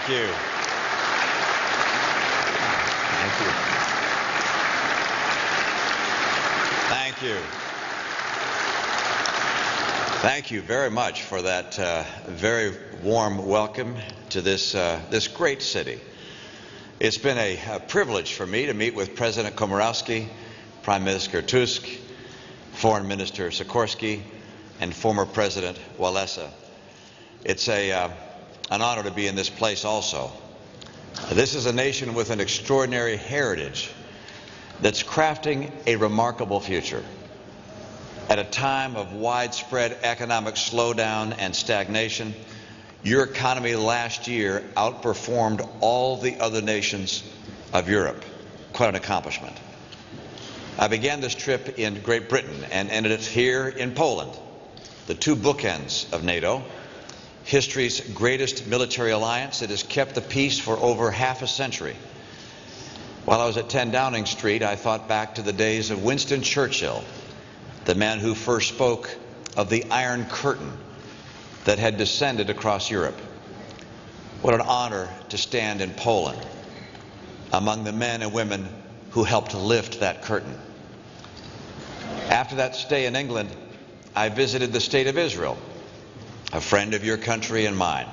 Thank you. Thank you. Thank you. Thank you very much for that very warm welcome to this great city. It's been a privilege for me to meet with President Komorowski, Prime Minister Tusk, Foreign Minister Sikorsky, and former President Walesa. It's an honor to be in this place also. This is a nation with an extraordinary heritage that's crafting a remarkable future. At a time of widespread economic slowdown and stagnation, your economy last year outperformed all the other nations of Europe. Quite an accomplishment. I began this trip in Great Britain and ended it here in Poland, the two bookends of NATO, history's greatest military alliance that has kept the peace for over half a century. While I was at 10 Downing Street, I thought back to the days of Winston Churchill, the man who first spoke of the Iron Curtain that had descended across Europe. What an honor to stand in Poland among the men and women who helped lift that curtain. After that stay in England, I visited the State of Israel, a friend of your country and mine.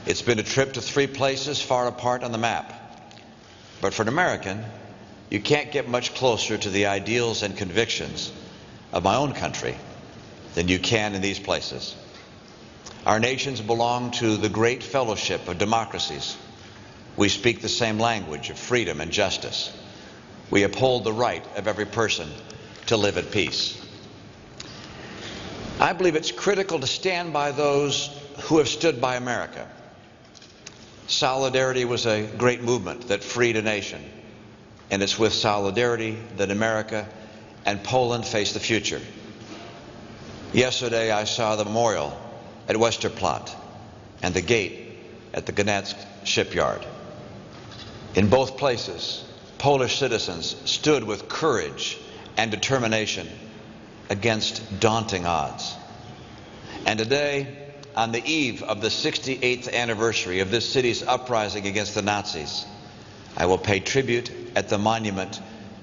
It's been a trip to three places far apart on the map. But for an American, you can't get much closer to the ideals and convictions of my own country than you can in these places. Our nations belong to the great fellowship of democracies. We speak the same language of freedom and justice. We uphold the right of every person to live at peace. I believe it's critical to stand by those who have stood by America. Solidarity was a great movement that freed a nation, and it's with solidarity that America and Poland face the future. Yesterday I saw the memorial at Westerplatte and the gate at the Gdansk shipyard. In both places, Polish citizens stood with courage and determination against daunting odds. And today, on the eve of the 68th anniversary of this city's uprising against the Nazis, I will pay tribute at the monument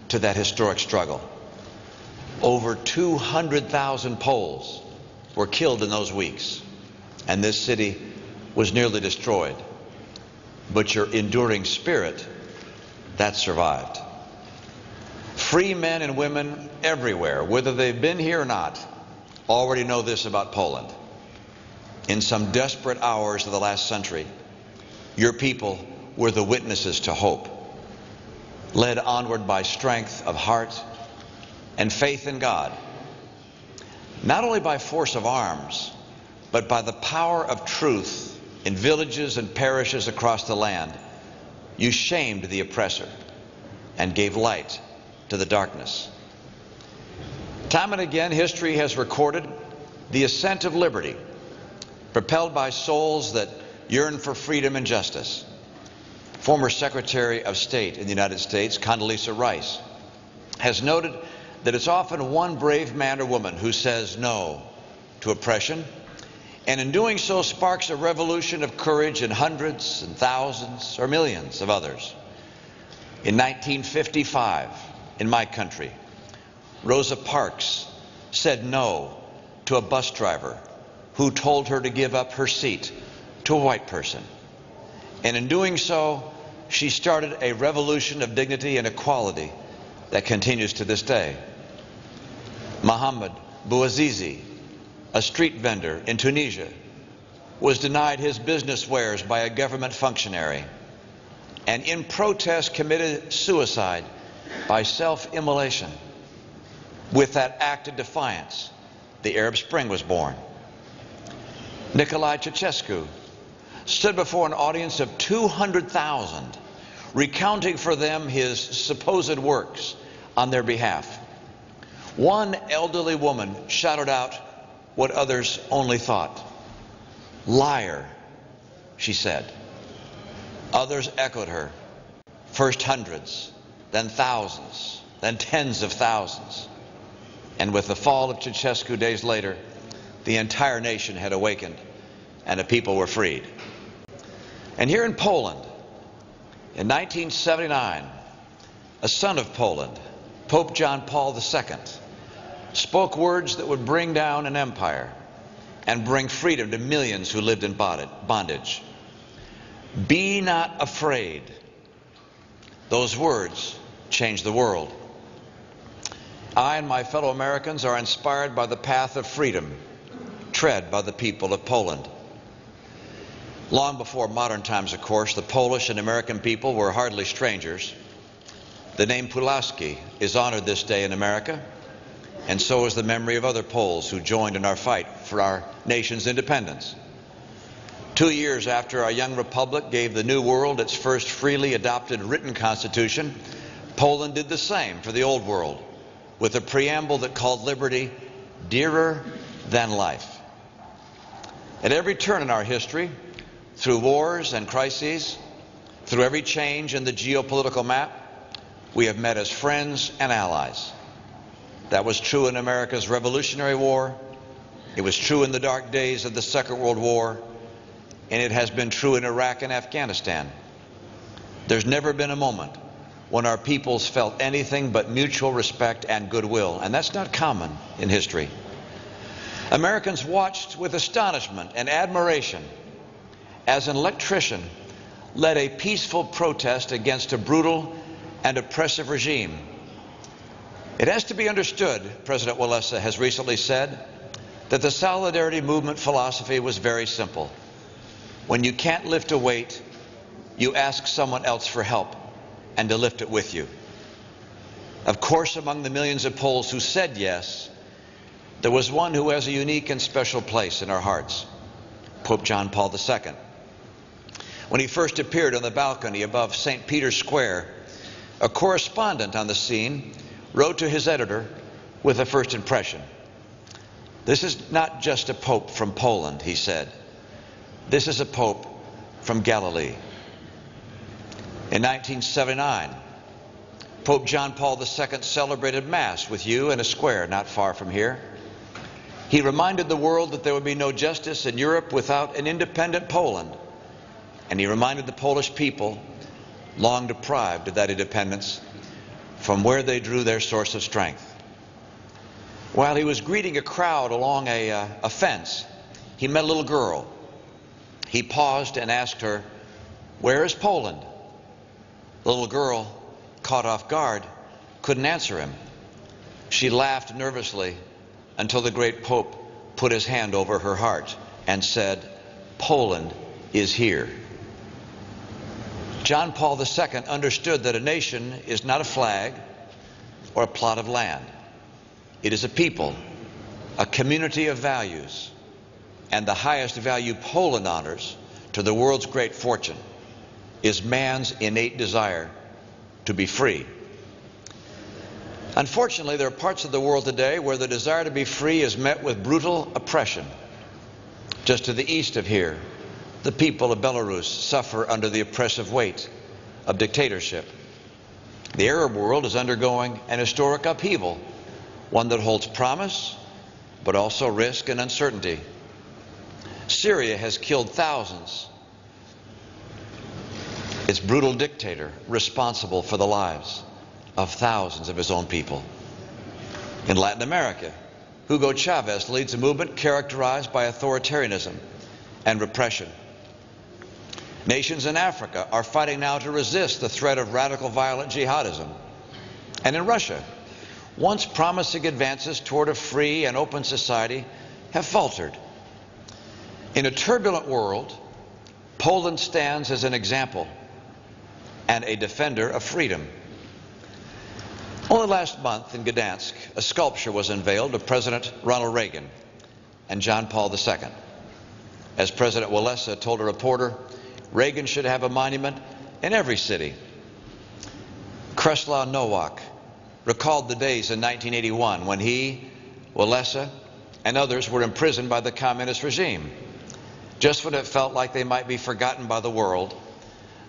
to that historic struggle. Over 200,000 Poles were killed in those weeks, and this city was nearly destroyed. But your enduring spirit, that survived. Free men and women everywhere, whether they've been here or not, already know this about Poland. In some desperate hours of the last century, your people were the witnesses to hope, led onward by strength of heart and faith in God, not only by force of arms, but by the power of truth in villages and parishes across the land. You shamed the oppressor and gave light to the darkness. Time and again, history has recorded the ascent of liberty, propelled by souls that yearn for freedom and justice. Former Secretary of State in the United States, Condoleezza Rice, has noted that it's often one brave man or woman who says no to oppression, and in doing so sparks a revolution of courage in hundreds and thousands or millions of others. In 1955, in my country, Rosa Parks said no to a bus driver who told her to give up her seat to a white person. And in doing so, she started a revolution of dignity and equality that continues to this day. Mohammed Bouazizi, a street vendor in Tunisia, was denied his business wares by a government functionary, and in protest committed suicide by self-immolation. With that act of defiance, the Arab Spring was born. Nicolae Ceausescu stood before an audience of 200,000, recounting for them his supposed works on their behalf. One elderly woman shouted out what others only thought. "Liar," she said. Others echoed her, first hundreds, then thousands, then tens of thousands. And with the fall of Ceausescu days later, the entire nation had awakened and the people were freed. And here in Poland, in 1979, a son of Poland, Pope John Paul II, spoke words that would bring down an empire and bring freedom to millions who lived in bondage. Be not afraid. Those words changed the world. I and my fellow Americans are inspired by the path of freedom tread by the people of Poland. Long before modern times, of course, the Polish and American people were hardly strangers. The name Pulaski is honored this day in America, and so is the memory of other Poles who joined in our fight for our nation's independence. 2 years after our young republic gave the New World its first freely adopted written constitution, Poland did the same for the Old World, with a preamble that called liberty dearer than life. At every turn in our history, through wars and crises, through every change in the geopolitical map, we have met as friends and allies. That was true in America's Revolutionary War. It was true in the dark days of the Second World War, and it has been true in Iraq and Afghanistan. There's never been a moment when our peoples felt anything but mutual respect and goodwill, and that's not common in history. Americans watched with astonishment and admiration as an electrician led a peaceful protest against a brutal and oppressive regime. It has to be understood, President Walesa has recently said, that the Solidarity Movement philosophy was very simple. When you can't lift a weight, you ask someone else for help and to lift it with you. Of course, among the millions of Poles who said yes, there was one who has a unique and special place in our hearts, Pope John Paul II. When he first appeared on the balcony above St. Peter's Square, a correspondent on the scene wrote to his editor with a first impression. This is not just a pope from Poland, he said. This is a pope from Galilee. In 1979, Pope John Paul II celebrated Mass with you in a square not far from here. He reminded the world that there would be no justice in Europe without an independent Poland. And he reminded the Polish people, long deprived of that independence, from where they drew their source of strength. While he was greeting a crowd along a fence, he met a little girl. He paused and asked her, "Where is Poland?" The little girl, caught off guard, couldn't answer him. She laughed nervously until the great Pope put his hand over her heart and said, "Poland is here." John Paul II understood that a nation is not a flag or a plot of land. It is a people, a community of values, and the highest value Poland honors to the world's great fortune is man's innate desire to be free. Unfortunately, there are parts of the world today where the desire to be free is met with brutal oppression. Just to the east of here, the people of Belarus suffer under the oppressive weight of dictatorship. The Arab world is undergoing an historic upheaval, one that holds promise, but also risk and uncertainty. Syria has killed thousands. Its brutal dictator responsible for the lives of thousands of his own people. In Latin America, Hugo Chavez leads a movement characterized by authoritarianism and repression. Nations in Africa are fighting now to resist the threat of radical violent jihadism. And in Russia, once promising advances toward a free and open society have faltered. In a turbulent world, Poland stands as an example and a defender of freedom. Only last month in Gdansk, a sculpture was unveiled of President Ronald Reagan and John Paul II. As President Walesa told a reporter, Reagan should have a monument in every city. Czeslaw Nowak recalled the days in 1981 when he, Walesa, and others were imprisoned by the communist regime. Just when it felt like they might be forgotten by the world,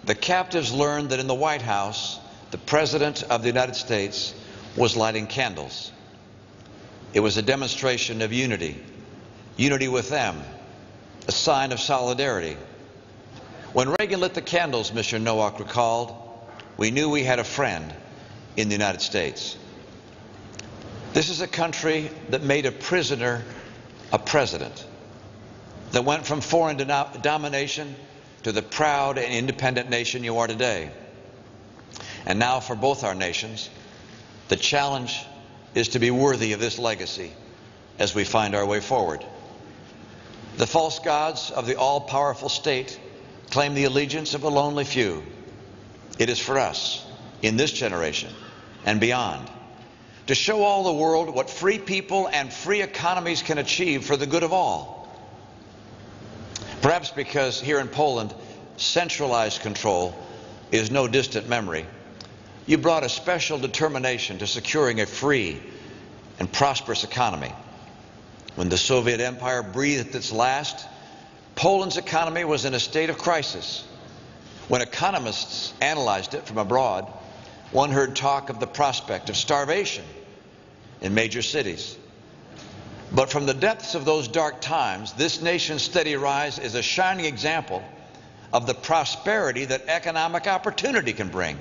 the captives learned that in the White House, the President of the United States was lighting candles. It was a demonstration of unity with them, a sign of solidarity. When Reagan lit the candles, Mr. Nowak recalled, we knew we had a friend in the United States. This is a country that made a prisoner a president, that went from foreign domination to the proud and independent nation you are today. And now for both our nations, the challenge is to be worthy of this legacy as we find our way forward. The false gods of the all-powerful state claim the allegiance of a lonely few. It is for us, in this generation and beyond, to show all the world what free people and free economies can achieve for the good of all. Perhaps because here in Poland, centralized control is no distant memory, you brought a special determination to securing a free and prosperous economy. When the Soviet Empire breathed its last, Poland's economy was in a state of crisis. When economists analyzed it from abroad, one heard talk of the prospect of starvation in major cities. But from the depths of those dark times, this nation's steady rise is a shining example of the prosperity that economic opportunity can bring.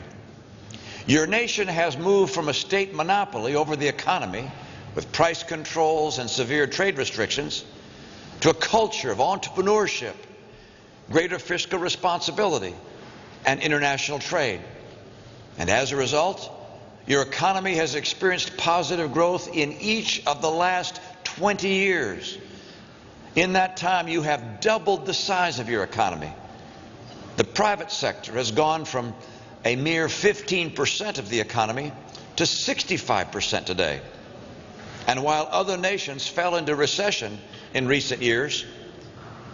Your nation has moved from a state monopoly over the economy with price controls and severe trade restrictions to a culture of entrepreneurship, greater fiscal responsibility, and international trade. And as a result, your economy has experienced positive growth in each of the last 20 years. In that time, you have doubled the size of your economy. The private sector has gone from a mere 15% of the economy to 65% today. And while other nations fell into recession in recent years,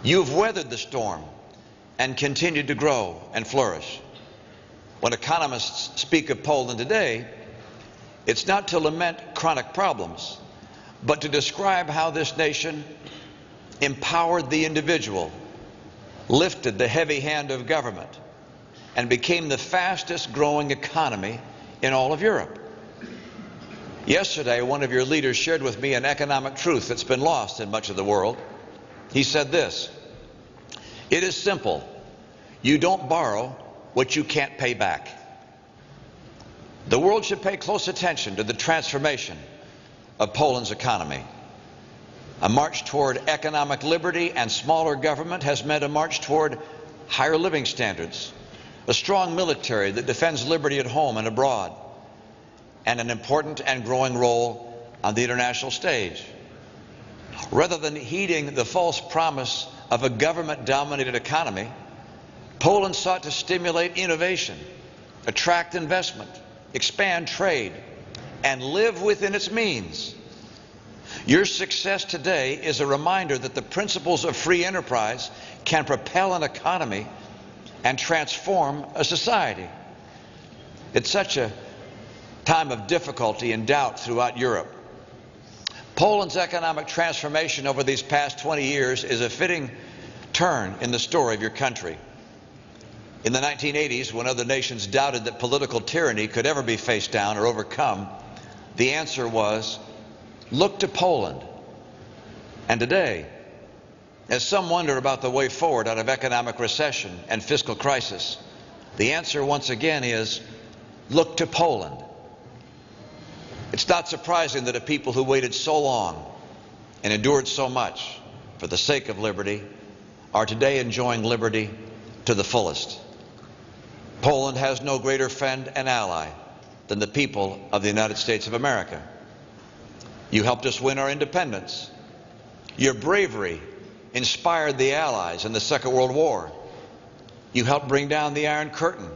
you've weathered the storm and continued to grow and flourish. When economists speak of Poland today, it's not to lament chronic problems, but to describe how this nation empowered the individual, lifted the heavy hand of government, and became the fastest growing economy in all of Europe. Yesterday, one of your leaders shared with me an economic truth that's been lost in much of the world. He said this: it is simple. You don't borrow what you can't pay back. The world should pay close attention to the transformation of Poland's economy. A march toward economic liberty and smaller government has meant a march toward higher living standards, a strong military that defends liberty at home and abroad, and an important and growing role on the international stage. Rather than heeding the false promise of a government-dominated economy, Poland sought to stimulate innovation, attract investment, expand trade, and live within its means. Your success today is a reminder that the principles of free enterprise can propel an economy and transform a society. It's such a time of difficulty and doubt throughout Europe. Poland's economic transformation over these past 20 years is a fitting turn in the story of your country. In the 1980s, when other nations doubted that political tyranny could ever be faced down or overcome, the answer was, look to Poland. And today, as some wonder about the way forward out of economic recession and fiscal crisis, the answer once again is, look to Poland. It's not surprising that a people who waited so long and endured so much for the sake of liberty are today enjoying liberty to the fullest. Poland has no greater friend and ally than the people of the United States of America. You helped us win our independence. Your bravery inspired the Allies in the Second World War. You helped bring down the Iron Curtain,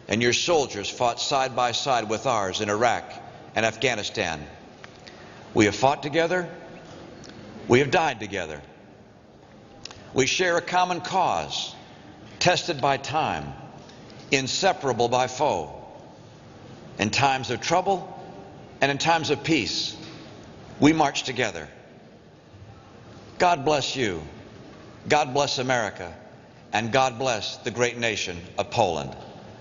and your soldiers fought side by side with ours in Iraq and Afghanistan. We have fought together. We have died together. We share a common cause, tested by time, inseparable by foe. In times of trouble and in times of peace, we march together. God bless you. God bless America. And God bless the great nation of Poland.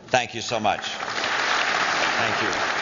Thank you so much. Thank you.